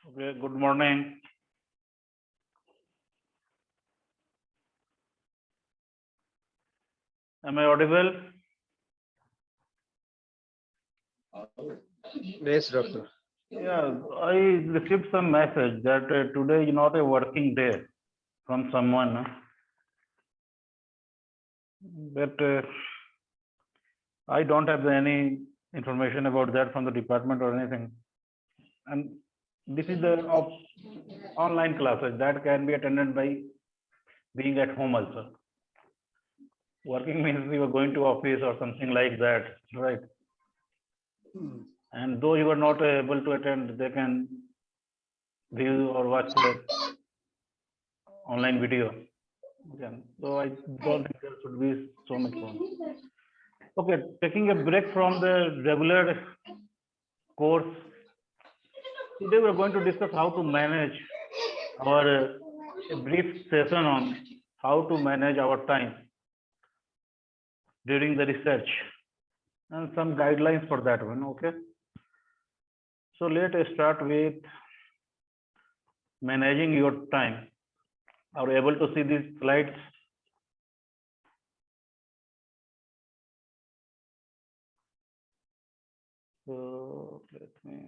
Okay, good morning. Am I audible? Yes, doctor. Yeah, I received some message that today is not a working day from someone, but I don't have any information about that from the department or anything. And this is the online classes that can be attended by being at home also. Working means you are going to office or something like that, right? And though you are not able to attend, they can view or watch the online video. Yeah. So I don't think there should be so much fun. Okay, taking a break from the regular course, today we are going to discuss how to manage our a brief session on how to manage our time during the research and some guidelines for that one. Okay. So let us start with managing your time. Are you able to see these slides? So let me.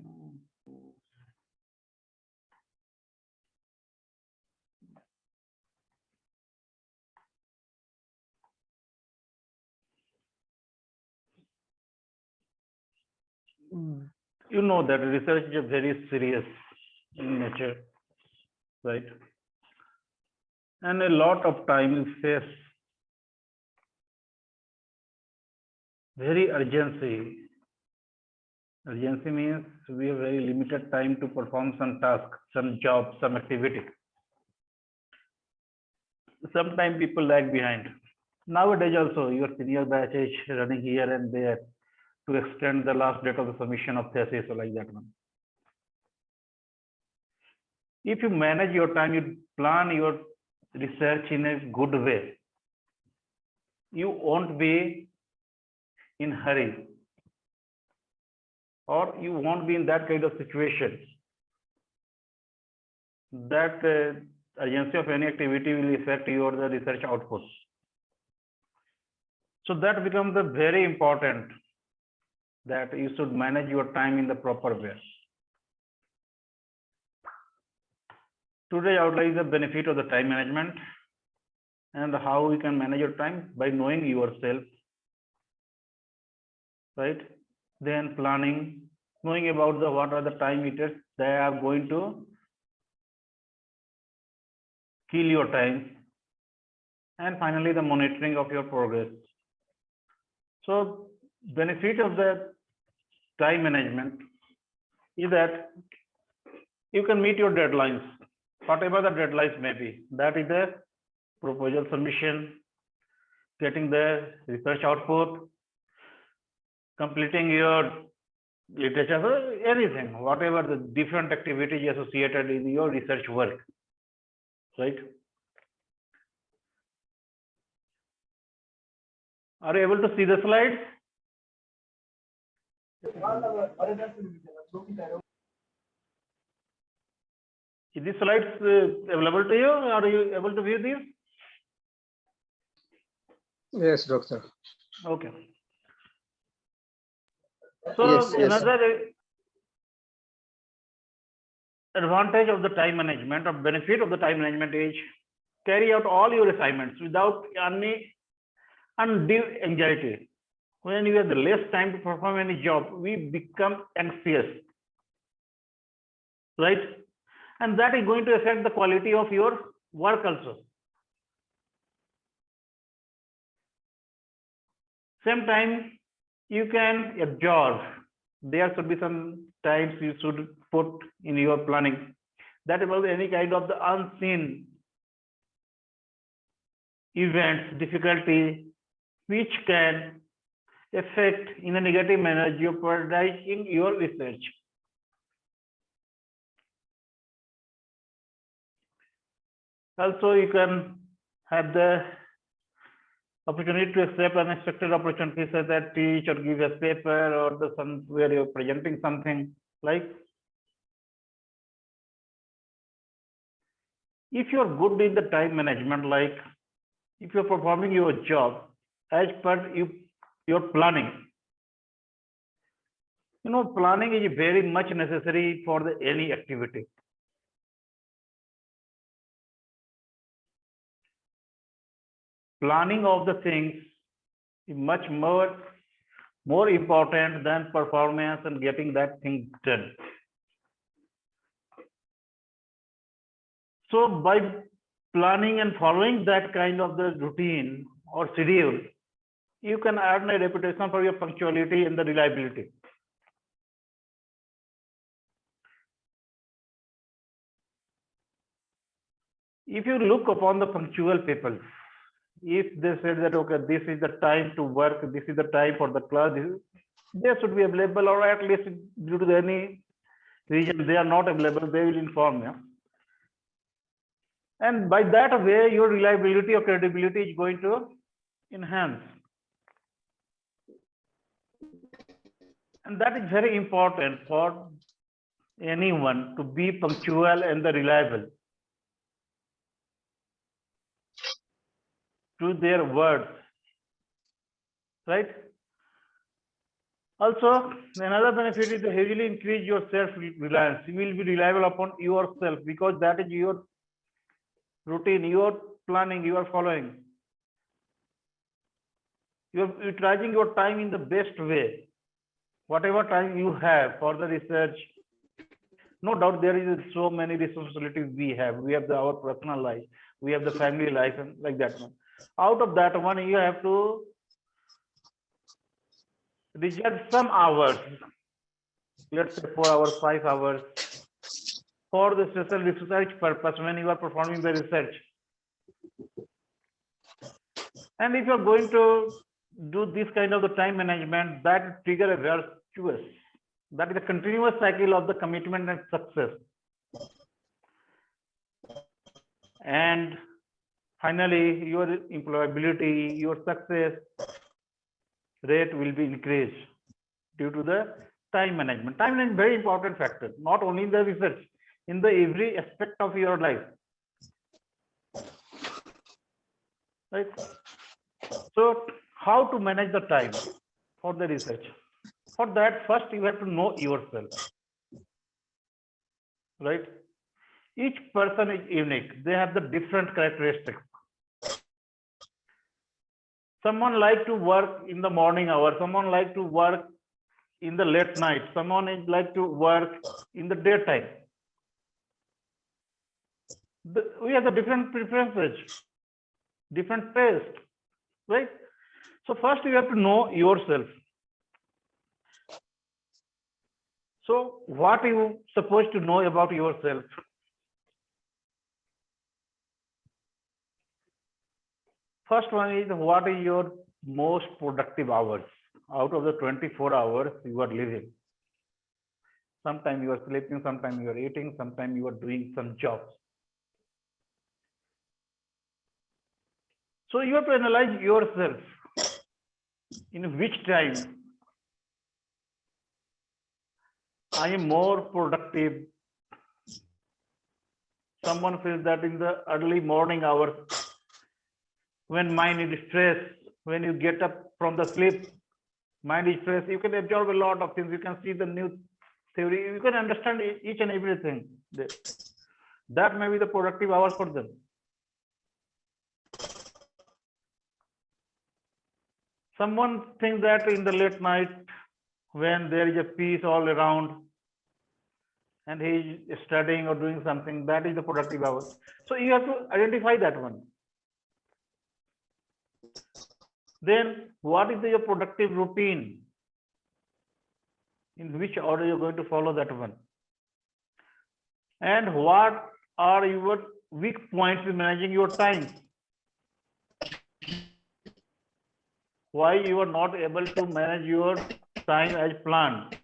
You know that research is very serious in nature, right? And a lot of time you face very urgency. Urgency means we have very limited time to perform some task, some job, some activity. Sometimes people lag behind. Nowadays also your senior batch is running here and there to extend the last date of the submission of thesis or like that one. If you manage your time, you plan your research in a good way, you won't be in hurry or you won't be in that kind of situation that urgency of any activity will affect your the research output. So that becomes a very important that you should manage your time in the proper way. Today I outline the benefit of the time management and how we can manage your time by knowing yourself, right? Then planning, knowing about the what are the time eaters they are going to kill your time, and finally the monitoring of your progress. So benefit of the time management is that you can meet your deadlines, whatever the deadlines may be. That is the proposal submission, getting the research output, completing your literature, anything, whatever the different activities associated in your research work, right? Are you able to see the slides? Is these slides available to you? Are you able to view these? Yes, doctor. Okay. So Yes, yes. another advantage of the time management or benefit of the time management is carry out all your assignments without any undue anxiety. When you have the less time to perform any job, we become anxious, right? And that is going to affect the quality of your work also. Same time, you can absorb. There should be some times you should put in your planning that about any kind of the unseen events, difficulty, which can affect in a negative manner jeopardizing your research. Also, you can have the opportunity to accept unexpected opportunities such as teach or give a paper or the some where you're presenting something like If you're good in the time management, like if you're performing your job as per your planning, planning is very much necessary for any activity. Planning of the things is much more important than performance and getting that thing done. So by planning and following that kind of the routine or schedule, you can earn a reputation for your punctuality and the reliability. If you look upon the punctual people, if they said that, okay, this is the time to work, this is the time for the class, they should be available, or at least due to any reason they are not available, they will inform you. And by that way, your reliability or credibility is going to enhance. And that is very important for anyone to be punctual and reliable to their words, right? Also, another benefit is to heavily increase your self-reliance. You will be reliable upon yourself because that is your routine, your planning, you are following. You are utilizing your time in the best way. Whatever time you have for the research, no doubt there is so many responsibilities we have. We have our personal life, we have the family life, and like that one. Out of that one, you have to reserve some hours, let's say 4 hours, 5 hours, for the special research purpose when you are performing the research. And if you are going to do this kind of the time management, that trigger a virtuous, that is a continuous cycle of the commitment and success. And finally, your employability, your success rate will be increased due to the time management. Time management is very important factor, not only in the research, in the every aspect of your life. Right? So, how to manage the time for the research? For that, first you have to know yourself. Right? Each person is unique. They have the different characteristics. Someone like to work in the morning hour, someone like to work in the late night, someone is like to work in the daytime. We have the different preferences, different taste, right? So first you have to know yourself. So what are you supposed to know about yourself? First one is, what is your most productive hours? Out of the 24 hours you are living. Sometimes you are sleeping, sometimes you are eating, sometimes you are doing some jobs. So you have to analyze yourself. In which time I am more productive. Someone feels that in the early morning hours, when mind is stressed, when you get up from the sleep, mind is stressed, you can absorb a lot of things. You can see the new theory. You can understand each and everything. That may be the productive hours for them. Someone thinks that in the late night, when there is a peace all around, and he is studying or doing something, that is the productive hours. So you have to identify that one. Then what is your productive routine? In which order you're going to follow that one? And what are your weak points in managing your time? Why you are not able to manage your time as planned?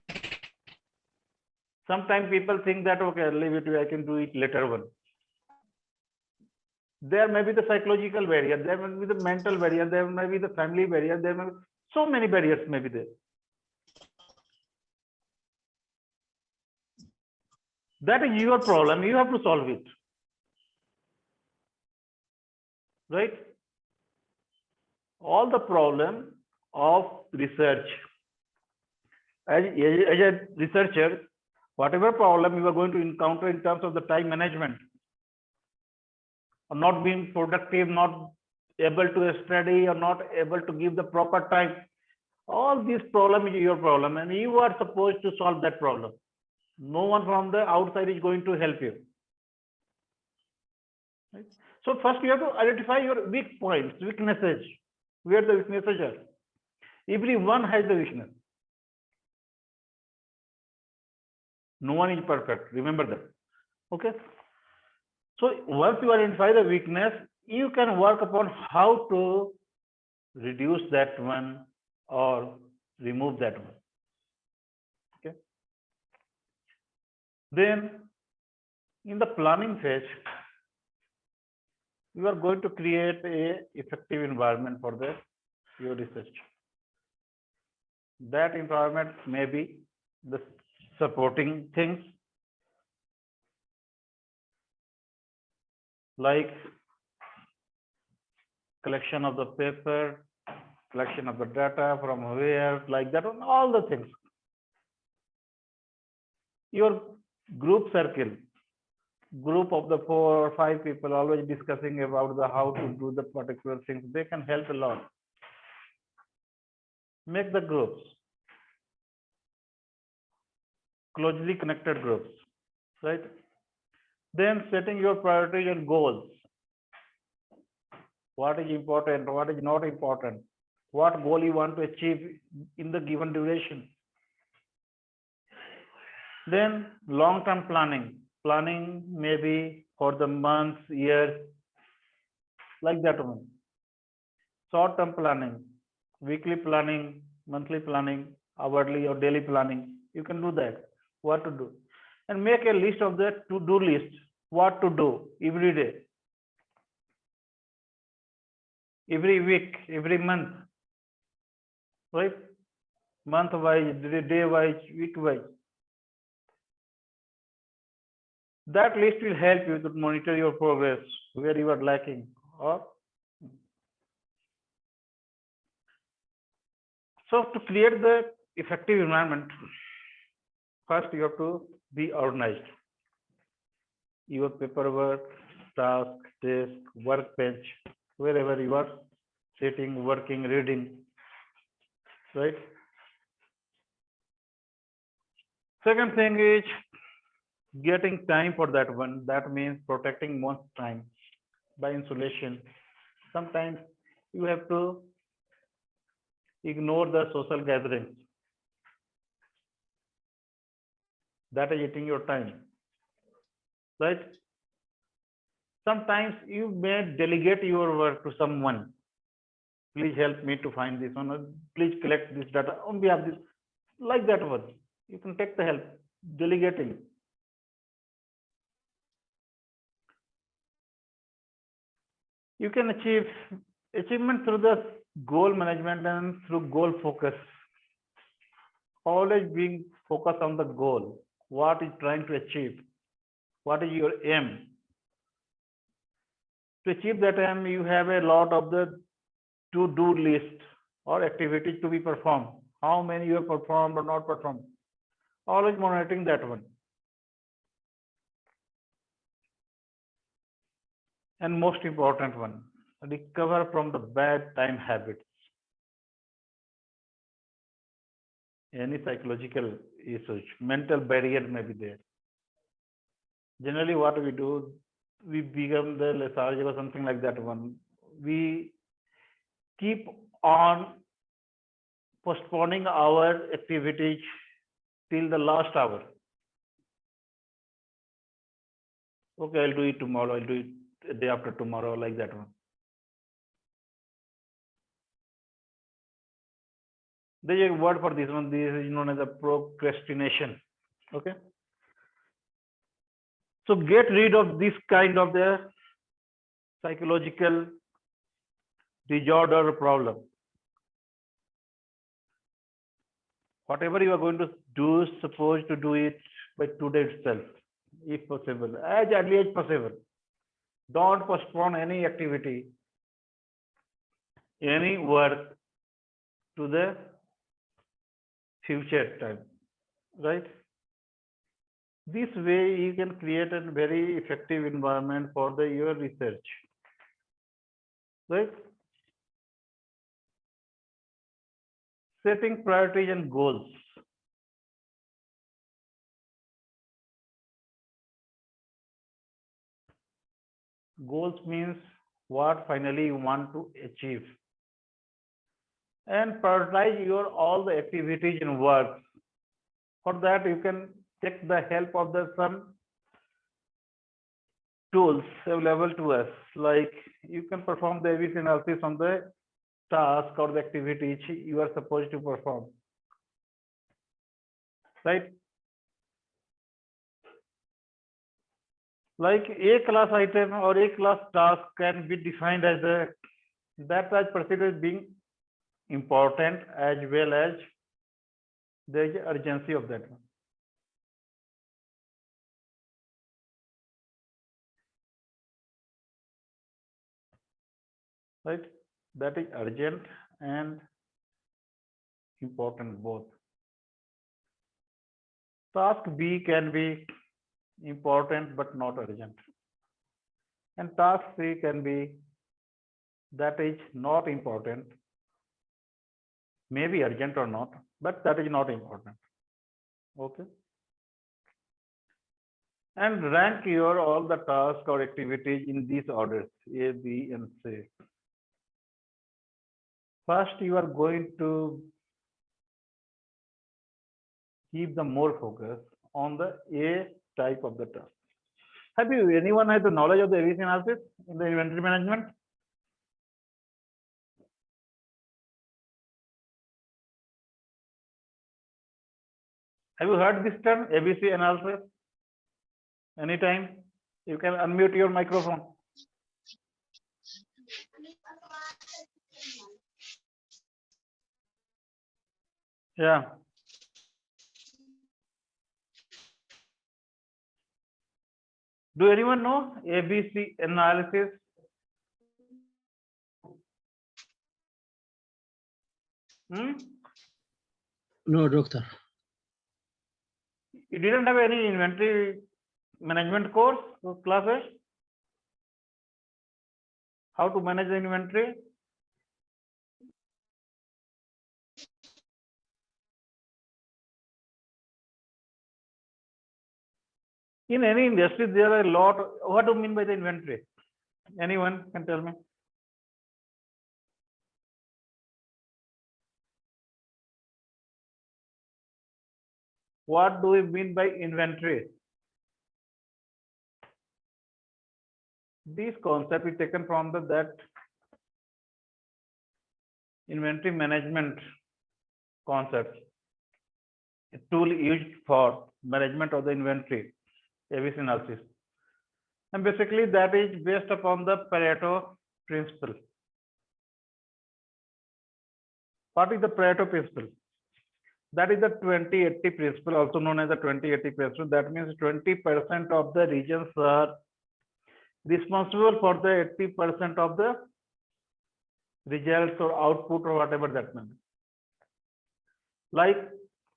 Sometimes people think that, okay, leave it, I can do it later one. There may be the psychological barrier, there may be the mental barrier, there may be the family barrier, there may be so many barriers may be there. That is your problem, you have to solve it. right? All the problem of research. As a researcher, whatever problem you are going to encounter in terms of the time management, or not being productive, not able to study, or not able to give the proper time, all these problem is your problem, and you are supposed to solve that problem. No one from the outside is going to help you. Right? So first you have to identify your weak points, weaknesses, where the weaknesses are. Everyone has the weakness. No one is perfect. Remember that. Okay. So once you identify the weakness, you can work upon how to reduce that one or remove that one. Okay. Then in the planning phase, you are going to create a effective environment for your research. That environment may be the supporting things like collection of the paper, collection of the data from where, like that, all the things. Your group circle, group of the 4 or 5 people always discussing about the how to do the particular things, they can help a lot. Make the groups, closely connected groups, right? Then setting your priorities and goals. What is important, what is not important, what goal you want to achieve in the given duration. Then long-term planning. Planning maybe for the months, years, like that one. Short-term planning, weekly planning, monthly planning, hourly or daily planning. You can do that, what to do. And make a list of the to-do list, what to do every day, every week, every month, right? Month-wise, day-wise, week-wise. That list will help you to monitor your progress, where you are lacking. Or so to create the effective environment, first you have to be organized. Your paperwork, task, desk, workbench, wherever you are sitting, working, reading, right? Second thing is getting time for that one. That means protecting one's time by insulation. Sometimes you have to ignore the social gatherings. That is eating your time, right? Sometimes you may delegate your work to someone. Please help me to find this one. Please collect this data on behalf of this. Like that one. You can take the help, delegating. You can achieve achievement through the goal management and through goal focus. Always being focused on the goal. What is trying to achieve? What is your aim? To achieve that aim, you have a lot of the to-do list or activities to be performed. How many you have performed or not performed? Always monitoring that one. And most important one, recover from the bad time habits. Any psychological issues, mental barrier may be there. Generally, what we do, we become the lethargic or something like that one. We keep on postponing our activities till the last hour. Okay, I'll do it tomorrow, I'll do it a day after tomorrow, like that one. There is a word for this one. This is known as a procrastination. Okay. So get rid of this kind of the psychological disorder problem. Whatever you are going to do, suppose to do it by today itself, if possible, as early as possible. Don't postpone any activity. any work to the future time, right? This way you can create a very effective environment for your research, right? Setting priorities and goals. Goals means what finally you want to achieve. And prioritize your all the activities and work. For that, you can take the help of some tools available to us. Like you can perform the ABC analysis on the task or the activity you are supposed to perform, right? Like a class item or a class task can be defined as that as perceived as being important as well as there is urgency of that one. Right? That is urgent and important both. Task B can be important but not urgent. And task C can be that is not important, maybe urgent or not, but that is not important. Okay. And rank your all the tasks or activities in these orders A, B, and C. First, you are going to keep the more focus on the A type of the task. Have you anyone has the knowledge of the ABC analysis in the inventory management? Have you heard this term ABC analysis? Anytime you can unmute your microphone. Yeah. Do anyone know ABC analysis? No, doctor. You didn't have any inventory management course or classes? How to manage the inventory? In any industry, there are a lot. What do you mean by the inventory? Anyone can tell me? What do we mean by inventory? This concept is taken from that inventory management concept, a tool used for management of the inventory, ABC analysis. And basically that is based upon the Pareto principle. What is the Pareto principle? That is the 20-80 principle, also known as the 20-80 principle. That means 20% of the regions are responsible for the 80% of the results or output or whatever that may be. Like,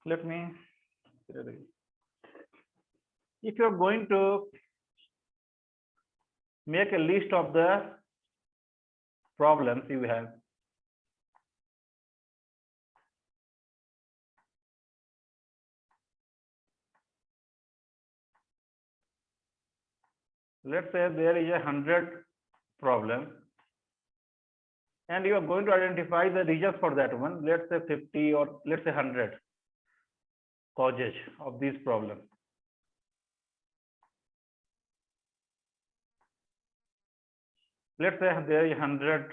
let me, if you are going to make a list of the problems you have, let's say there is 100 problems and you are going to identify the reasons for that one. Let's say 50 or let's say 100 causes of these problems. Let's say there is 100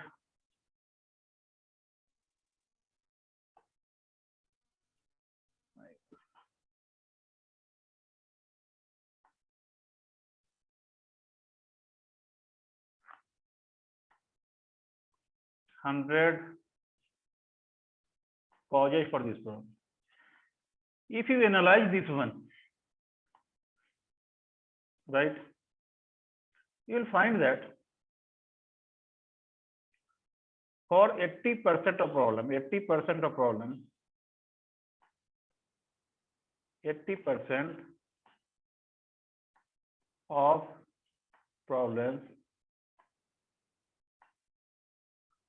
causes for this problem. If you analyze this one, right, you will find that for 80% of problem, 80% of problem, 80% of problems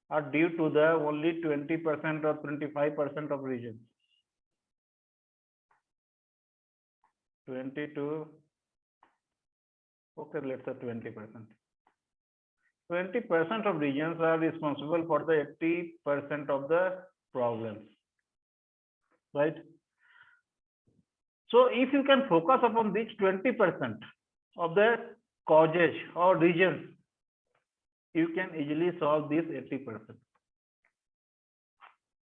are due to the only 20% or 25% of regions. 22, okay, let's say 20%. 20% of regions are responsible for the 80% of the problems, right? So if you can focus upon these 20% of the causes or regions, you can easily solve this 80%,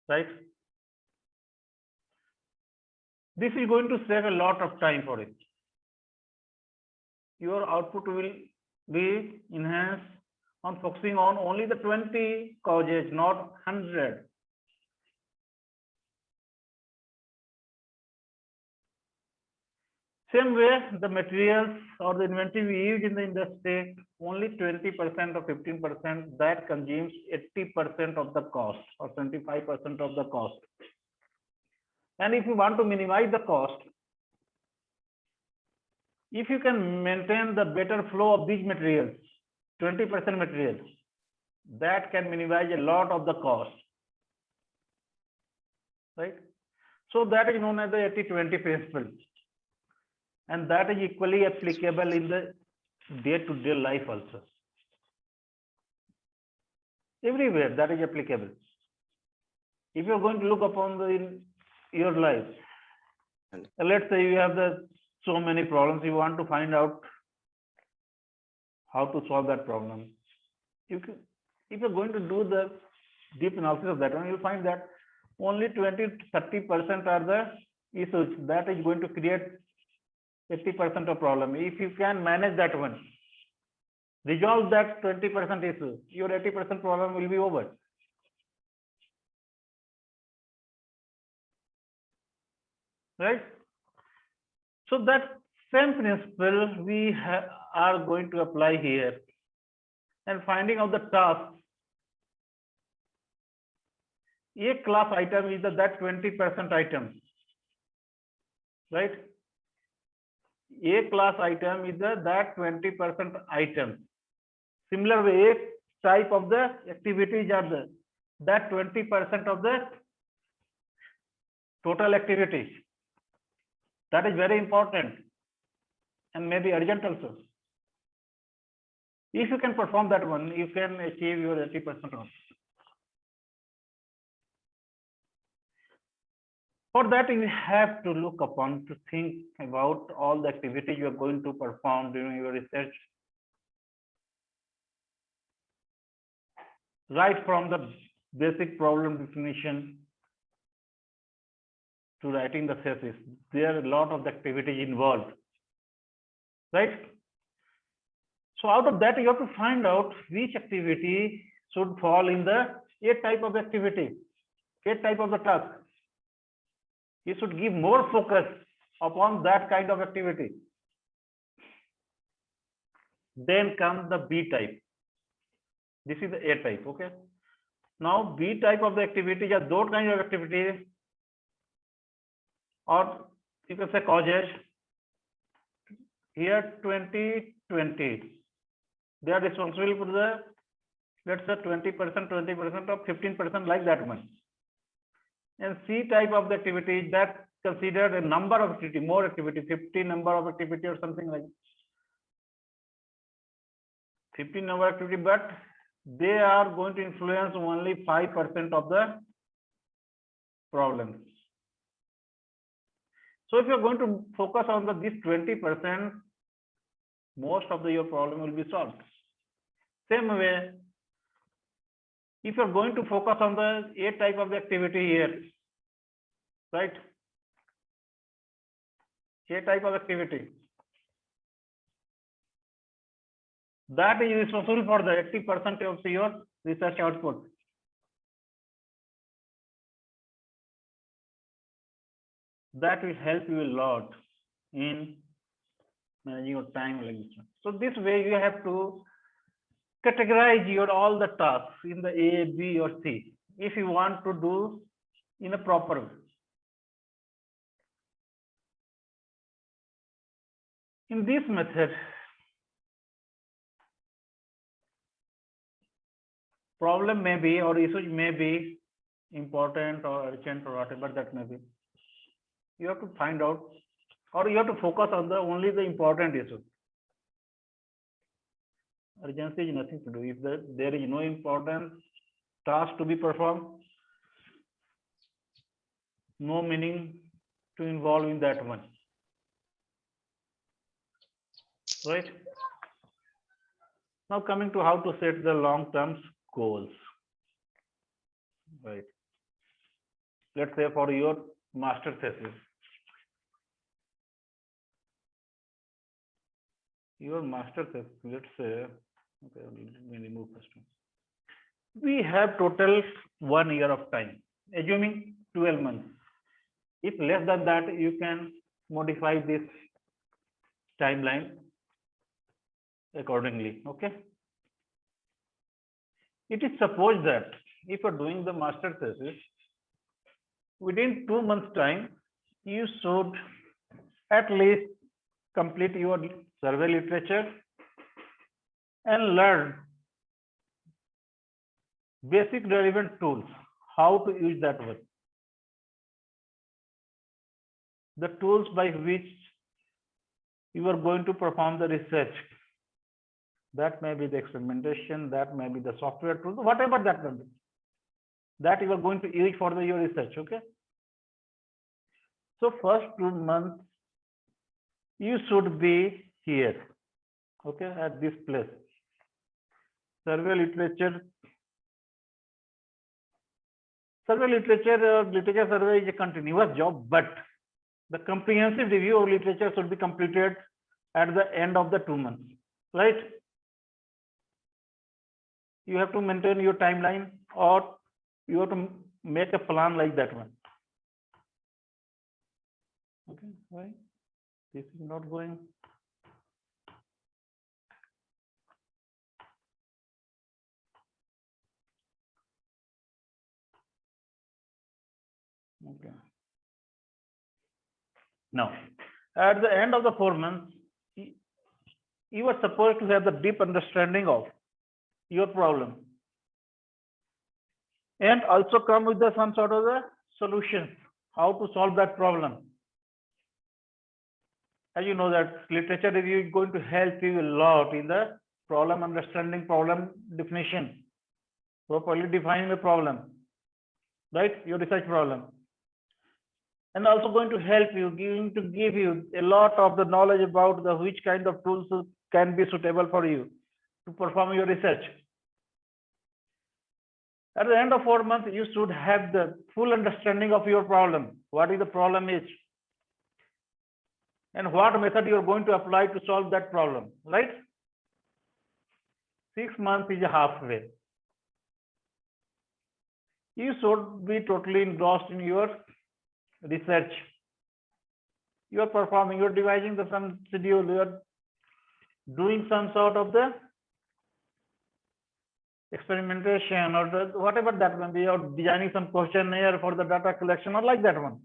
right? This is going to save a lot of time for it. Your output will be enhanced on focusing on only the 20 causes, not 100. Same way, the materials or the inventory we use in the industry, only 20% or 15% that consumes 80% of the cost or 25% of the cost. And if you want to minimize the cost, if you can maintain the better flow of these materials, 20% materials, that can minimize a lot of the cost, right? So that is known as the 80-20 principle. And that is equally applicable in the day-to-day life also. Everywhere that is applicable. If you're going to look upon your life, let's say you have so many problems, you want to find out how to solve that problem. If you're going to do the deep analysis of that one, you'll find that only 20-30% are the issues that is going to create 80% of problem. If you can manage that one, resolve that 20% issue, your 80% problem will be over. Right? So that same principle we are going to apply here, and finding out the task. A class item is that 20% item, right? A class item is that 20% item. Similar way, A type of the activities are that 20% of the total activities. That is very important and maybe urgent also. If you can perform that one, you can achieve your 80% off. For that, you have to look upon to think about all the activities you are going to perform during your research. Right from the basic problem definition to writing the thesis, there are a lot of the activities involved, right? So out of that, you have to find out which activity should fall in the A type of activity, A type of the task. You should give more focus upon that kind of activity. Then comes the B type. This is the A type, okay? Now B type of the activities are those kind of activities, or you can say causes. Here 20-20. They are responsible for the, let's say 20%, 20% or 15%, like that one. And C type of the activity that considered a number of activity, more activity, 50 number of activity or something like 15 number of activity, but they are going to influence only 5% of the problems. So if you're going to focus on this 20%, most of your problem will be solved. Same way, if you're going to focus on the A type of the activity here, right? A type of activity, that is responsible for the 80% of your research output. That will help you a lot in managing your time like this one. So this way you have to categorize your all the tasks in the A, B, or C if you want to do in a proper way. In this method, problem may be or issue may be important or urgent or whatever that may be. You have to find out, or you have to focus on the only the important issue. Urgency is nothing to do. If there is no important task to be performed, no meaning to involve in that one. Right? Now coming to how to set the long-term goals. Right. Let's say for your master thesis. Your master thesis, let's say, okay, let me remove first one. We have total 1 year of time, assuming 12 months. If less than that, you can modify this timeline accordingly. Okay. It is supposed that if you're doing the master thesis, within 2 months' time, you should at least complete your survey literature and learn basic relevant tools, how to use that one. The tools by which you are going to perform the research. That may be the experimentation, that may be the software tools, whatever that may be. That you are going to use for your research, okay? So first 2 months, you should be here, okay, at this place. Survey literature. Survey literature or literature survey is a continuous job, but the comprehensive review of literature should be completed at the end of the 2 months, right? You have to maintain your timeline, or you have to make a plan like that one. Okay, why? This is not going. Okay. Now, at the end of the 4 months, you are supposed to have the deep understanding of your problem and also come with some sort of the solutions, how to solve that problem. As you know that literature review is going to help you a lot in the problem understanding, problem definition, properly defining the problem, right? Your research problem. And also going to help you, going to give you a lot of the knowledge about the which kind of tools can be suitable for you to perform your research. At the end of 4 months, you should have the full understanding of your problem. What is the problem is, and what method you are going to apply to solve that problem, right? 6 months is halfway. You should be totally engrossed in your research. You are performing, you are devising some schedule, you are doing some sort of the experimentation or whatever that may be, or designing some questionnaire for the data collection or like that one.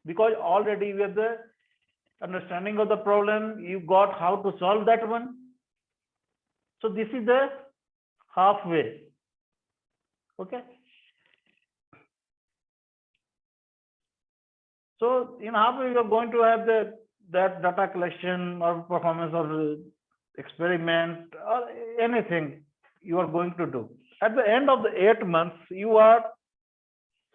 Because already with the understanding of the problem, you got how to solve that one. So this is the halfway. Okay. So in halfway, you are going to have that data collection or performance of the experiment or anything you are going to do. At the end of the 8 months, you are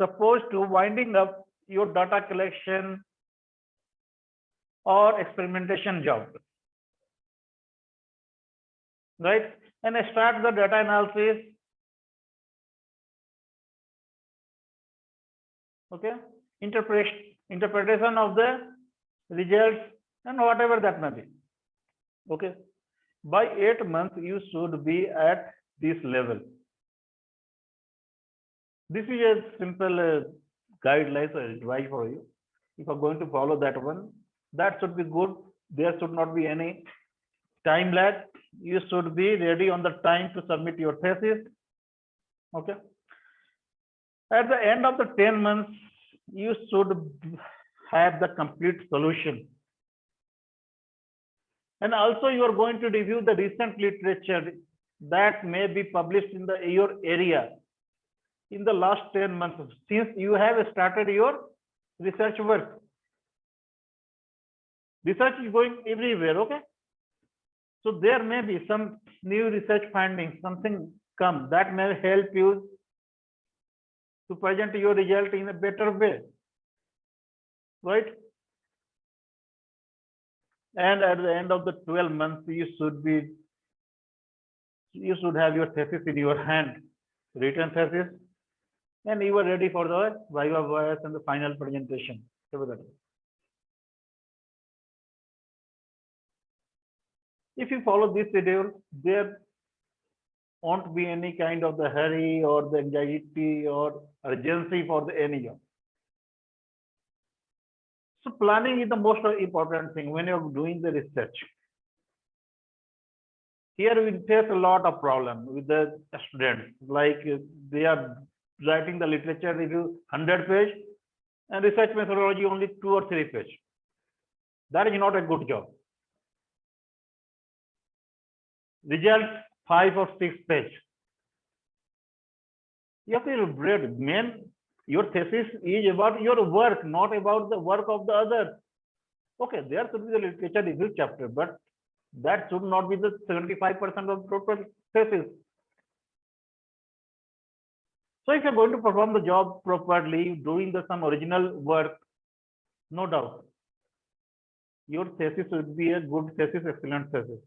supposed to winding up your data collection or experimentation job, right? And start the data analysis. Okay, interpretation of the results and whatever that may be. Okay, by 8 months, you should be at this level. This is a simple guidelines or advice for you. If you are going to follow that one, that should be good. There should not be any time lag. you should be ready on the time to submit your thesis. Okay. At the end of the 10 months, you should have the complete solution. And also you are going to review the recent literature that may be published in your area in the last 10 months, since you have started your research work. Research is going everywhere, okay? So there may be some new research findings, something come that may help you to present your result in a better way, right? And at the end of the 12 months, you should have your thesis in your hand, written thesis, and you are ready for the viva voce and the final presentation. If you follow this schedule, there won't be any kind of the hurry or the anxiety or urgency for the any job. So planning is the most important thing when you're doing the research. Here we face a lot of problem with the students, like they are writing the literature review 100 page and research methodology only 2 or 3 page. That is not a good job. Result 5 or 6 page. You have to read, your thesis is about your work, not about the work of the other. Okay, there should be the literature review chapter, but that should not be the 75% of the total thesis. So if you're going to perform the job properly, doing some original work, no doubt, your thesis should be a good thesis, excellent thesis.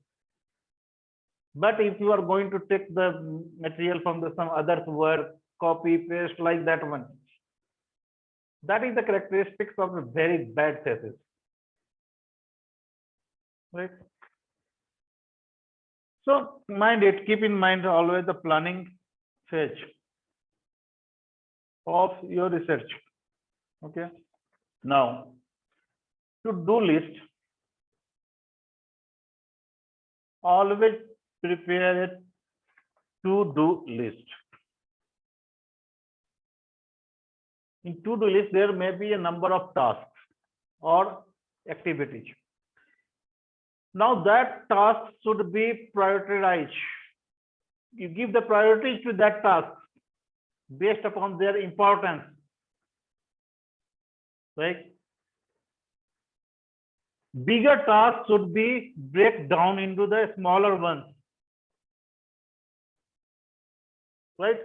But if you are going to take the material from some other's work, copy, paste like that one, that is the characteristics of a very bad thesis, right? So keep in mind always the planning phase of your research. Okay. Now, to-do list, always prepare a to-do list. In to-do list, there may be a number of tasks or activities. Now that task should be prioritized. You give the priorities to that task based upon their importance, right? Bigger tasks should be break down into the smaller ones, right?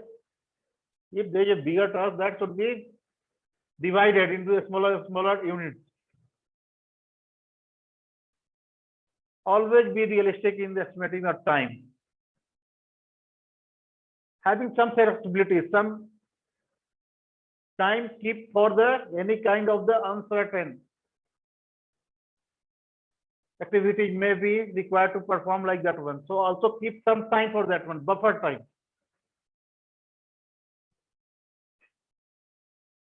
If there is a bigger task, that should be divided into a smaller units. Always be realistic in the estimating of time. Having some flexibility, some time keep for any kind of the uncertain activity may be required to perform like that one. So also keep some time for that one, buffer time.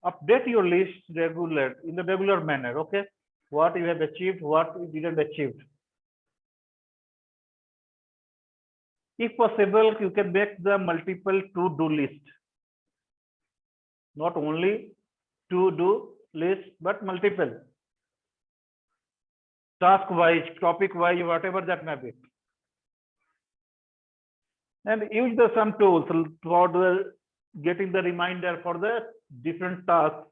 Update your list in the regular manner, okay? What you have achieved, what you didn't achieve. If possible, you can make the multiple to-do list. Not only to-do list, but multiple. Task-wise, topic-wise, whatever that may be. And use some tools for getting the reminder for the different tasks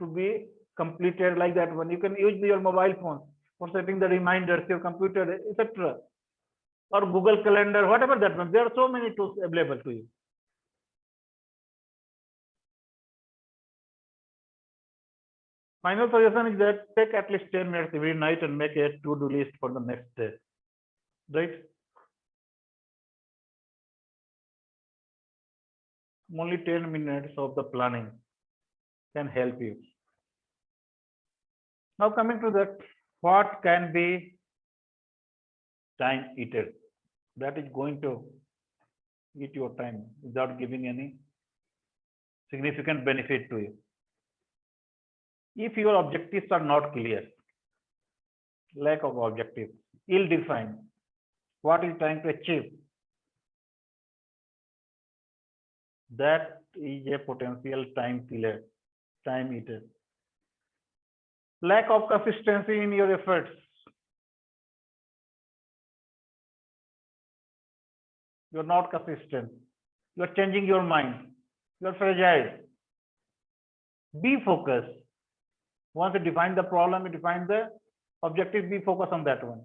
to be completed like that one. You can use your mobile phone for setting the reminders, your computer, etc. Or Google Calendar, whatever that one. There are so many tools available to you. Final suggestion is that take at least 10 minutes every night and make a to-do list for the next day, right? Only 10 minutes of the planning can help you. Now coming to that, what can be time eater that is going to eat your time without giving any significant benefit to you? If your objectives are not clear, lack of objectives, ill-defined, what is trying to achieve. That is a potential time killer, time eater. Lack of consistency in your efforts. You're not consistent. You're changing your mind. You're fragile. Be focused. Once you define the problem, you define the objective, be focused on that one.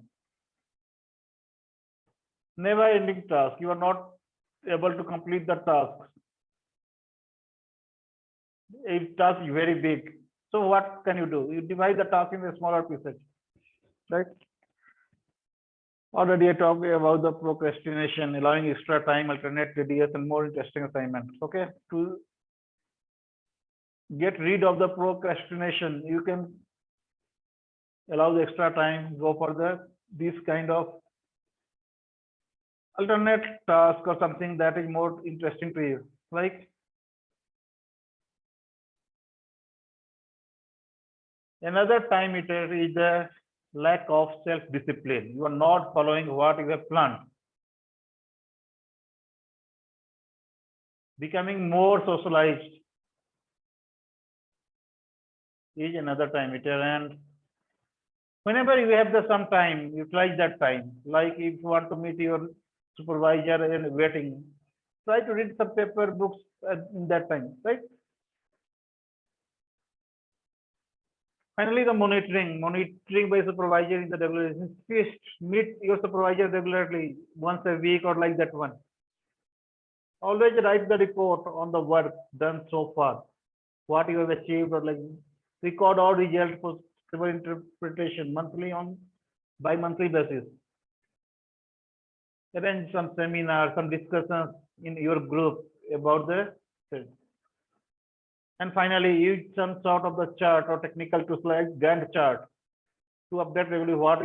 Never ending task. You are not able to complete the task. If task is very big, so what can you do? You divide the task into smaller pieces, right? Already I talked about the procrastination, allowing extra time, alternate tedious and more interesting assignments. Okay, to get rid of the procrastination, you can allow the extra time, go for this kind of alternate task or something that is more interesting to you. Like another time eater is the lack of self-discipline. You are not following what you have planned. Becoming more socialized is another time eater. And whenever you have some time, utilize that time. Like if you want to meet your supervisor in waiting, try to read some paper books in that time, right? Finally, the monitoring by supervisor in the regulation. Meet your supervisor regularly, once a week or like that one. Always write the report on the work done so far, what you have achieved, or like record all results for civil interpretation monthly on bi-monthly basis. Arrange some seminars, some discussions in your group about the. And finally, use some sort of the chart or technical tools like Gantt chart to update regularly what